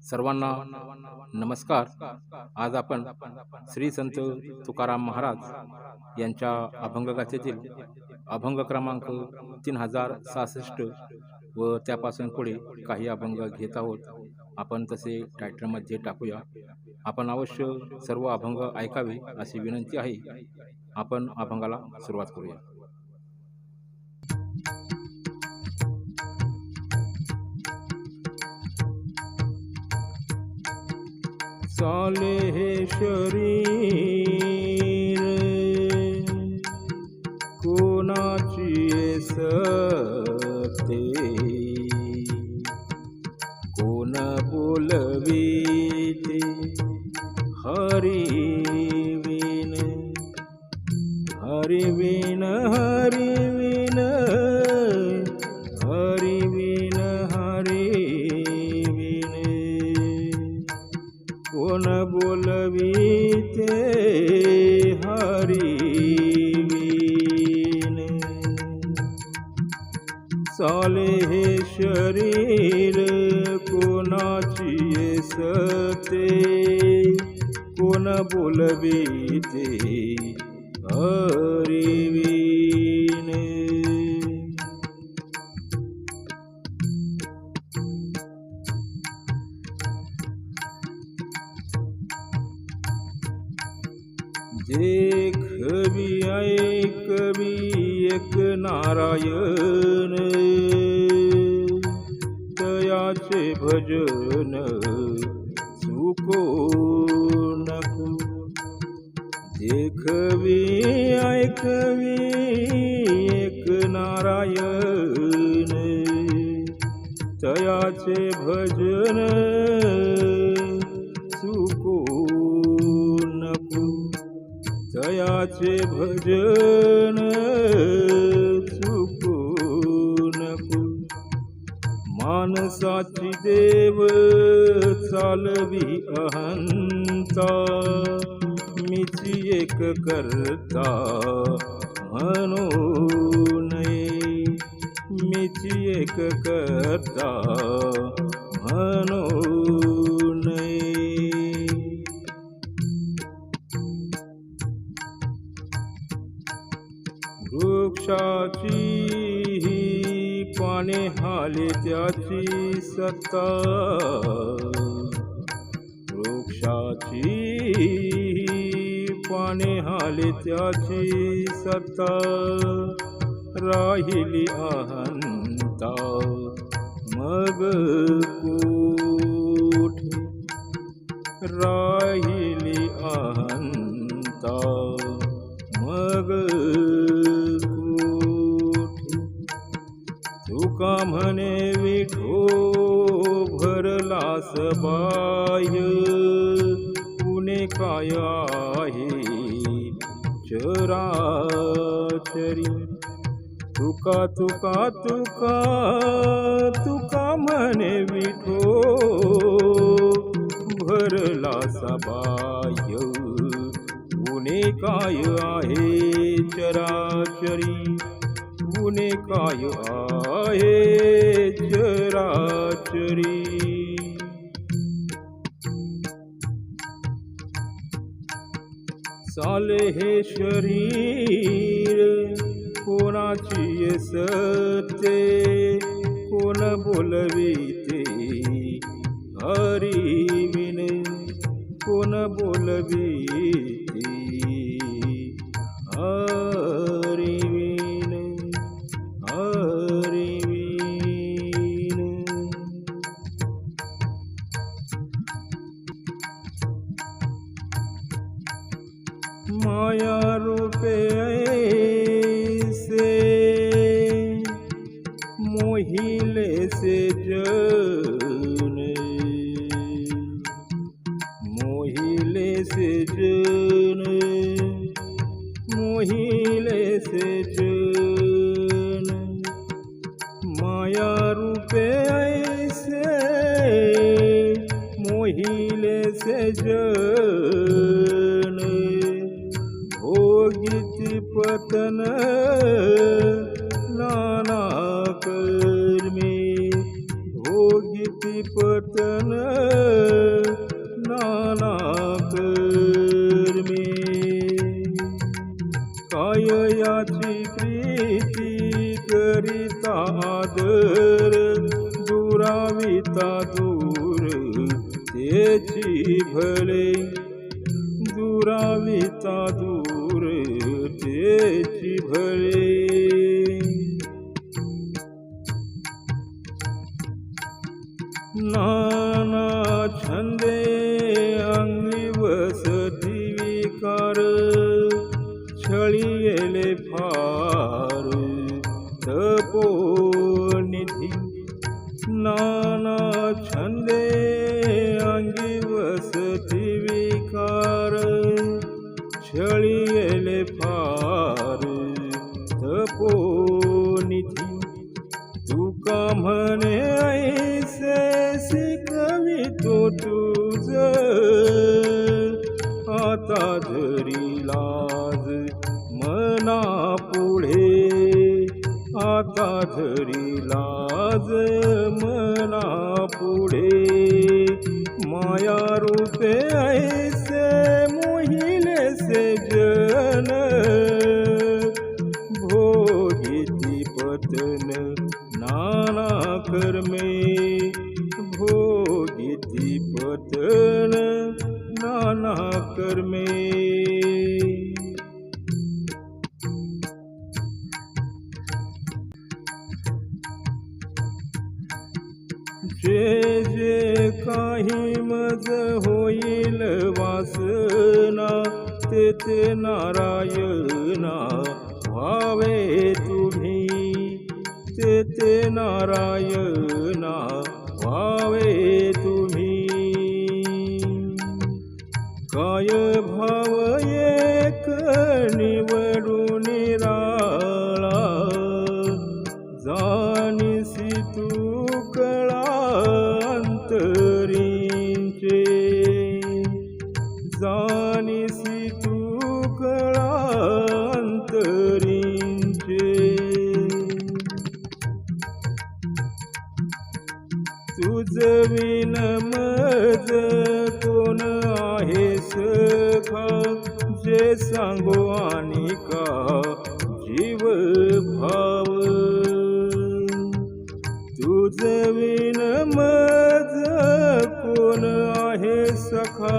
सर्वांना नमस्कार. आज आपण श्री संत तुकाराम महाराज यांच्या अभंगगाथेतील अभंग क्रमांक 3066 व त्यापासून पुढे काही अभंग घेत आहोत. आपण तसे टायटलमध्ये टाकूया. आपण अवश्य सर्व अभंग ऐकावे अशी विनंती आहे. आपण अभंगाला सुरुवात करूया. चाले हे शरीर कोणाची सते, कोण बोलवीते हरिविन, हरिविन, हरिविन, हरिविन, हरिविन, कोण बोलवीते हरिविन. चाले हे शरीर कोणाची सते, कोण बोलवीते हरिविन. देखवी ऐकवी एक नारायण, तयाचे भजन चुको नको. देखवी ऐकवी एक नारायण, तयाचे भजन चुको नको. तयाचे भजन चुको नको. मानसाची देव चालवी अहंता, मीची एक करता म्हणू नये. मीची एक करता म्हणू नये. वृक्षाची पाने हाले त्याची सत्ता, वृक्षाची पाने हाले त्याची सत्ता, राहिली अहंता मग कोठे. राहिली अहंता मग कोठे. तुका म्हणे विठो भरलास बाह्य, पुणे काय आहे चराचरी. तुका तुका तुका तुका म्हणे विठो भरलास बाह्य, पुणे काय आहे चराचरी. पुणे काय आहे चराचरी. चाले हे शरीर कोणाची सते, कोण बोलवीते हरिविन, कोण बोलवीते हरिविन, हरिविन. माया रूपे ऐसे मोहिले से जन, मोहिले से जन, मोहिले से जन. माया रूपे ऐसे मोहिले से जन, भोगिती पतन नाना कर्मे. भोगिती पतन नाना कर्मे काय याची प्रीती करिता आदर दुराविता दूर तेची भले दुराविता दूर तेची भले नाना छंदे अंगी वसती विकार छळियेले फार तपोनिधी नाना छंदे अंगी वसती विकार छळियेले फार तपोनिधी तुका म्हणे ऐसे शिकवितो तुझ आता धरी लाज मना पुढे आता धरी लाज मना पुढे माया रूपे ऐसे मोहिले से जन भोगिती पतन नाना कर्मे भोगिती पतन नाना कर्मे जे जे काही मज होईल वासना ते ते नारायणा व्हावे तुम्ही ते ते नारायणा व्हावे तुम्ही काय भाव एक निवडून निराळा जाणीसी तू कळा अंतरींचे जाणीसी तू कळा अंतरींचे तुझ विन मज कोण आहे सखा जे सांगो आणि का जीव भाव तुझ विन मज कोण आहे सखा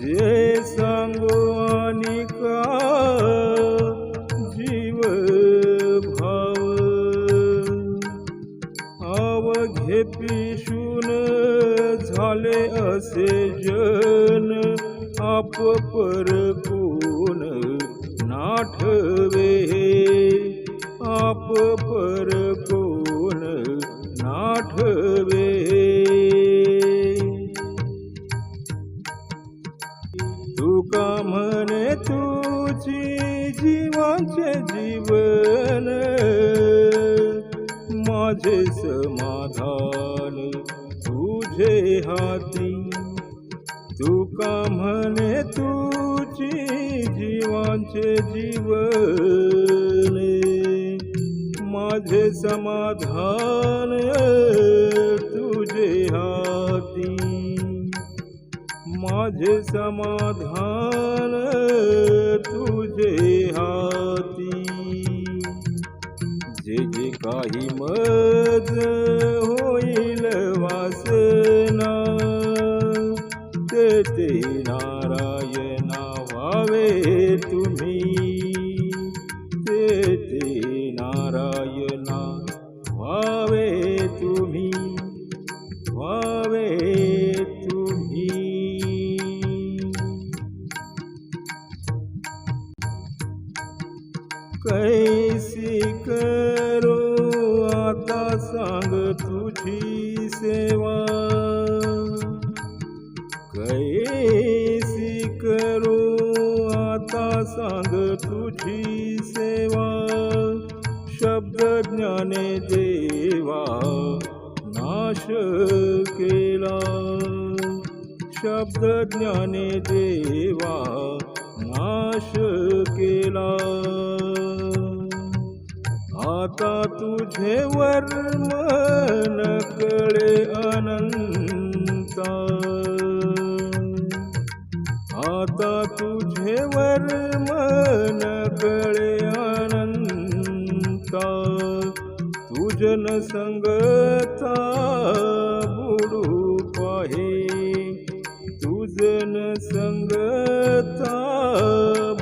जे सांगो आणि का जीव भाव अवघे पिशून झाले असे जन आप पर कोण नाठवे आप पर कोण नाठवे तुका म्हणे तुझी जीवाचे जीवन माझे समाधान तुझे हाती तुका म्हणे तुझी जीवांचे जीवन माझे समाधान तुझे हाती माझे समाधान तुझे हाती जे जे काही मज होईल वासना ते ते नारायणा व्हावे तुम्ही ते ते नारायणा व्हावे तुम्ही व्हावे तुम्ही कैसी करो आता सांग तुझी सेवा कैसी करो आता सांग तुझी सेवा शब्द ज्ञाने देवा नाश केला शब्द ज्ञाने देवा नाश केला आता तुझे वर्मन कळे अनंता, आता तुझे वर्मन कळे अनंता, तुझन संगता बुडू पाहे, तुझन संगता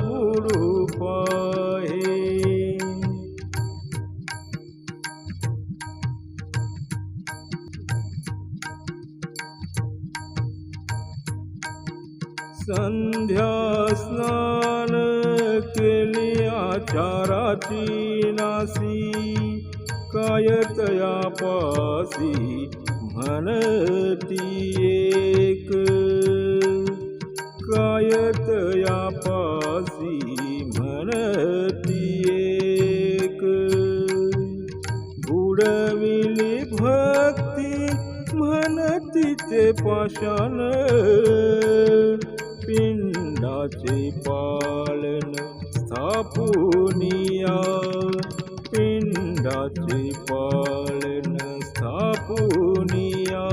बुडू पाहे. संध्या स्नान केली आचाराची नासी, काय तयापासी म्हणती एक, काय तयापासी म्हणती एक. बुडविली भक्ती म्हणती ते पाषाण, पिंडाचे पालन स्थापुनिया, पिंडाचे पालन स्थापुनिया.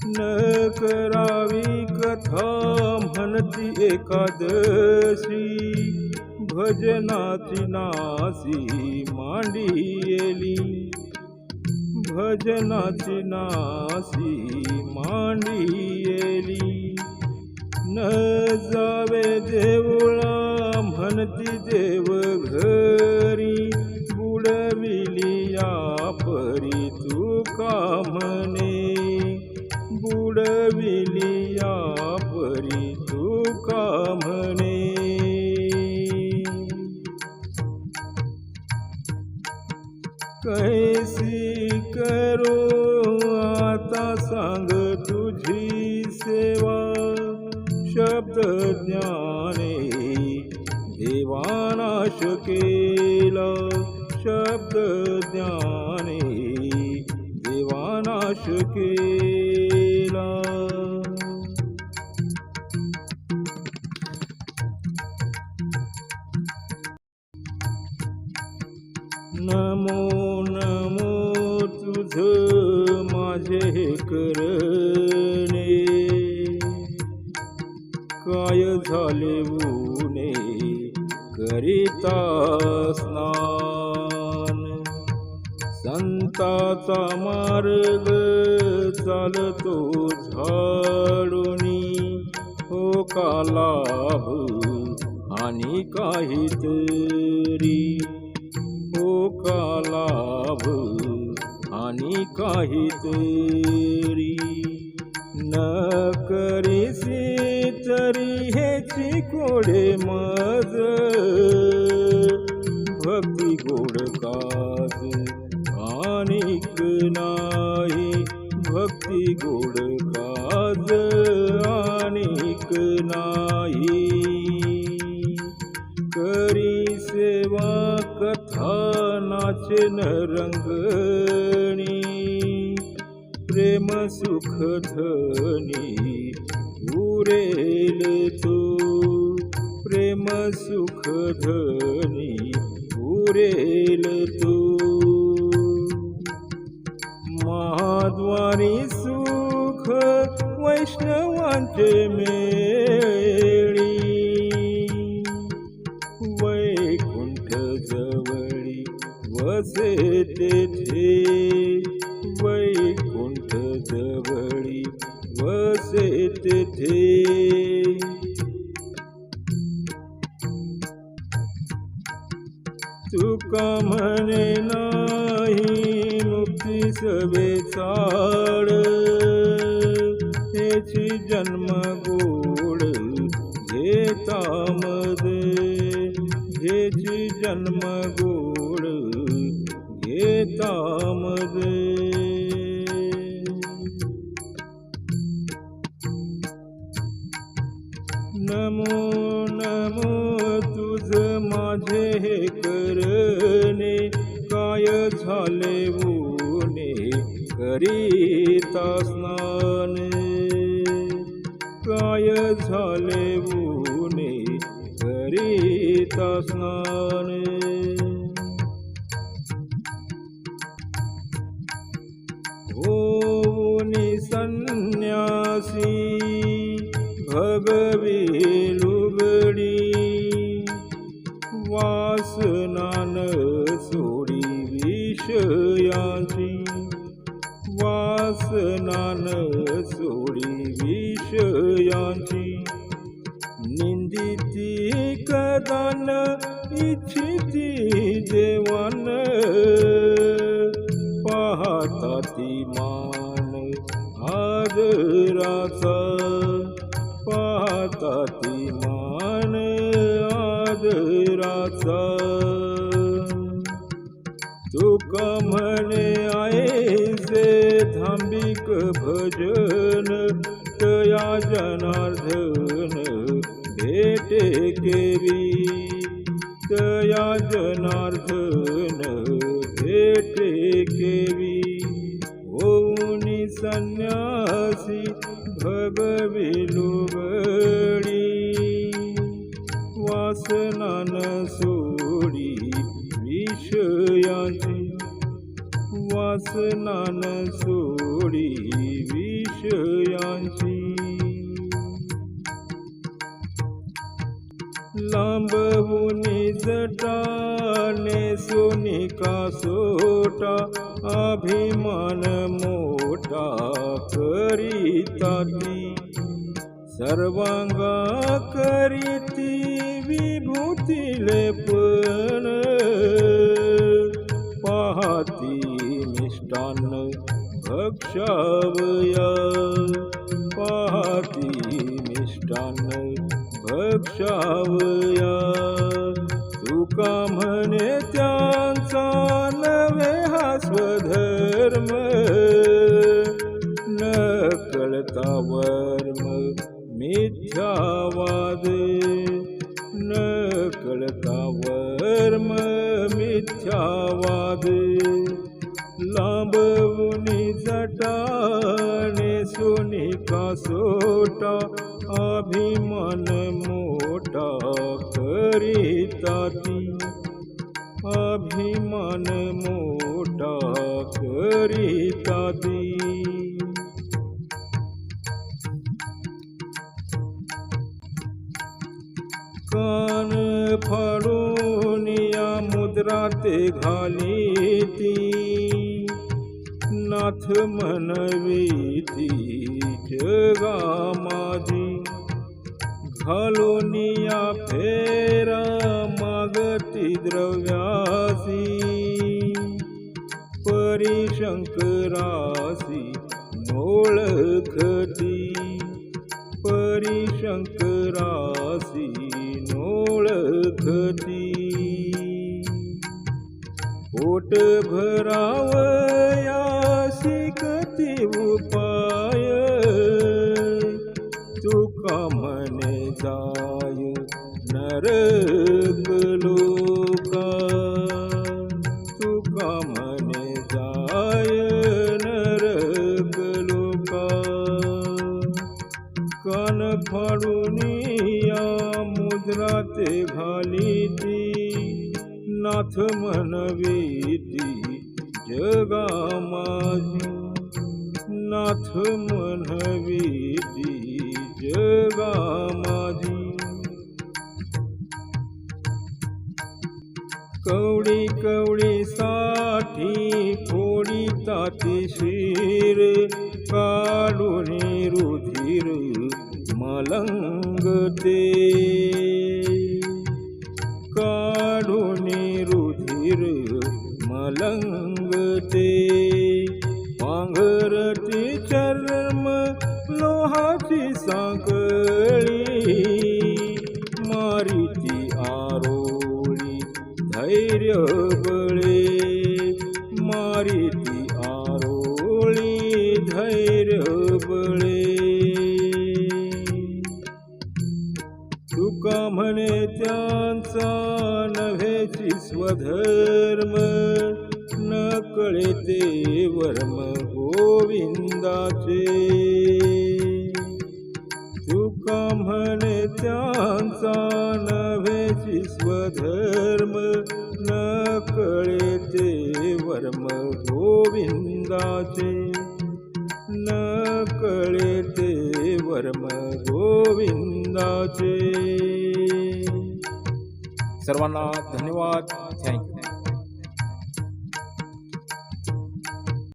न करावी कथा म्हणती एकादशी, भजनाची नासी मांडियेली, भजनाची नासी मांडियेली. न जावे देवळा म्हणती देव घरी, बुडविली या परी तुका म्हणे, बुडविली या परी तुका म्हणे. कैसी करो आता सांग तुझी सेवा, शब्द ज्ञाने देवानाश केला, शब्द ज्ञाने देवानाश केला. नमो नमो तुझ माझे करणे, काय झाले ऊने करिता स्नान. संताचा मार्ग चालतो झाडुनी, हो का लाभ आणि काहीतरी, हो का लाभ आणि काहीतरी. न करीसी तरी हेची कोडे मज, भक्ती गोड काज अनिक नाही, भक्ती गोड काज अनिक नाही. करी सेवा कथा नाचेन रंगणी, प्रेम सुख धनी उरेल तो, प्रेम सुख धनी उरेल तो. महाद्वारी सुख वैष्णवांचे मेळी, वैकुंठ जवळी वसे तेथे, वैकुंठ जवळी वसे तेथे. तुका म्हणे नाही मुक्ती सवे चाड, हेची जन्म गोड घेता मध्ये, हेची जन्म गोड घेता मध्ये. नमो नमो तुझ माझे हे करणे, काय झाले ऊने करिता स्नान, काय झाले ऊने करिता स्नान. होऊनी संन्यासी भगवी लुगडी वासनान सोडी विषयांची वासनान सोडी विषयांची निंदिती कदान इच्छिती देवान पाहता ती मान आदराचा पाहता ती मान आदराचा तुका म्हणे आयसे धांबिक भजन तया जनार्दन भेटे केवी तया जनार्दन भेटे केवी होऊनी संन्यासी भगवी लुगडी वासनान सोडी विषयांची वासनान सोडी विषयांची लांबवुनी जटाने सोनी कासोटा अभिमान मोठा करीता ती सर्वांगा करीती विभूती लेपन पाहती मिष्टान्न भक्षावया पाहती मिष्टान्न भक्षावया तुका म्हणे त्यांचा नवे हा स्वधर्म न कळता वर्म मिथ्यावाद न कळता वर्म मिथ्यावाद लांबवुनी जटाने सोनी कासोटा अभिमान मोठा करीता ती अभिमान मोठा करीता ती कान फाडून या मुद्रा ते घालीती नाथ म्हणवीती जगा माझी घालून या फेरा मागती द्रव्यासी परिशंकरासी ओळखती परिशंकरासी ओळखती पोट भरावया शिकती उपाय तुका म्हणे जाय नरक लोका तुका म्हणे जाय नरक लोका कान फाडून या मुद्रा ते घालीती नाथ म्हणवीती जगा माझी नाथ म्हणवीती जगा माझी कवडी कवडी साठी फोडी ताती शिर काढून रुधिर मलंगते काढून रुधिर मलंगते पांघरती चर्म लोहाची साखळी मारिती आरोळी धैर्य बळे मारिती आरोळी धैर्य बळे तुका म्हणे त्यांचा नव्हेची स्वधर्म न कळे ते वर्म गोविंदाचे तुका म्हणे त्यांचा नव्हेची स्वधर्म न कळे ते वर्म गोविंदाचे वर्म गोविंदाचे. सर्वांना धन्यवाद. थँक्यू.